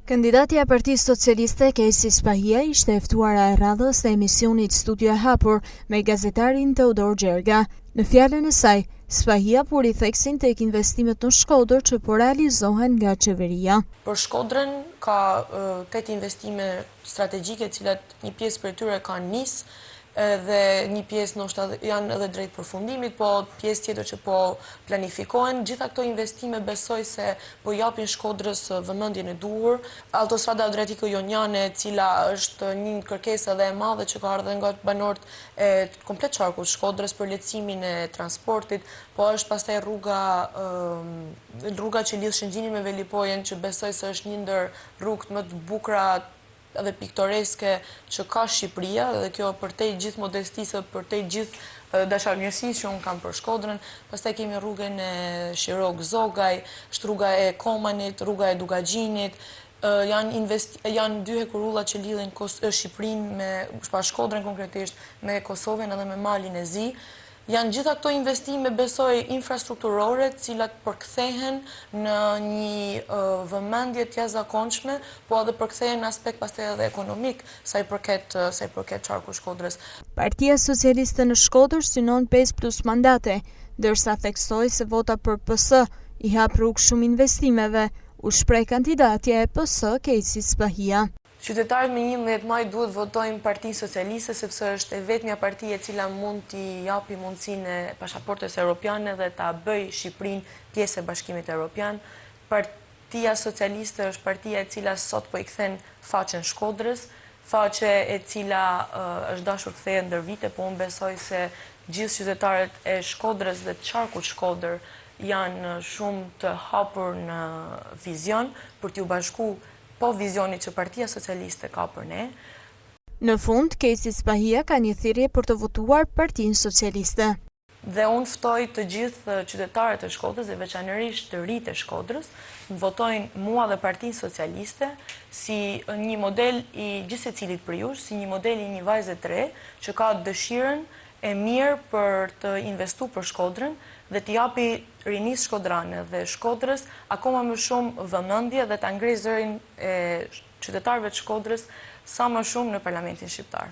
Kandidatja e Partisë Socialiste Kejsi Spahia ishte e ftuara e radhës të emisionit Studio e Hapur me gazetarin Teodor Gjerga. Në fjalën e saj, Spahia puri theksin tek investimet në Shkodër që po realizohen nga qeveria. Për Shkodrën ka 8 investime strategjike, cilat një pjesë për tyre kanë nisë dhe një pjesë ndoshta janë edhe drejt përfundimit, po pjesë tjetër që po planifikohen. Gjitha këto investime besoj se po japin Shkodrës vëmendjen e duhur. Autostrada Adriatiko-Joniane, e cila është një kërkesë edhe e madhe që ka ardhur nga banorët e komplet qarkut Shkodrës për lehtësimin e transportit, po është pastaj rruga që lidh Shëngjinin me Velipojen, që besoj se është një ndër rrugët më të bukura edhe piktoreske që ka Shqipëria, dhe kjo përtej gjithë modestisë, përtej gjithë dashamirësisë që unë kam për Shkodrën. Pastaj kemi rrugën e Shirok-Zogaj, është rruga e Komanit, rruga e Dugagjinit, janë 2 hekurulla që lidhin Shqipërinë me Shkodrën konkretisht me Kosovën edhe me Malin e Zi. Janë gjitha këto investime, besoj, infrastrukturore, cilat përkthehen në një vëmendje të jashtëzakonshme, po edhe përkthehen në aspekt pastaj edhe ekonomik, sa i përket qarku Shkodrës. Partia Socialiste në Shkodër synon 5+ mandate, ndërsa theksoi se vota për PS i hap rrugë shumë investimeve, u shpreh kandidatja e PS Kejsi Spahia. Qytetarët me 11 maj duhet votojnë Partinë Socialiste, sepse është e vetmja parti e cila mund t'i japi mundësinë e pasaportës europiane dhe ta bëj Shqipërinë pjesë e Bashkimit Evropian. Partia Socialiste është partia e cila sot po i kthen faqen Shkodrës, faqe e cila është dashur kthehet ndër vite, po unë besoj se gjithë qytetarët e Shkodrës dhe të qarkut Shkodër janë shumë të hapur në vizion për t'u bashku po vizionit që Partia Socialiste ka për ne. Në fund, Kejsi Spahia ka një thirrje për të votuar Partinë Socialiste. Dhe unë ftoj të gjithë qytetarët e Shkodrës dhe veçanërisht të rinjtë e Shkodrës, të votojnë mua dhe Partinë Socialiste si një model i gjithë secilit për ju, si një model i një vajze të re që ka dëshirën e mirë për të investu për Shkodrën dhe të japi rinisë shkodrane dhe Shkodrës akoma më shumë vëmendje dhe të ngrej zërin e qytetarëve të Shkodrës sa më shumë në Parlamentin Shqiptar.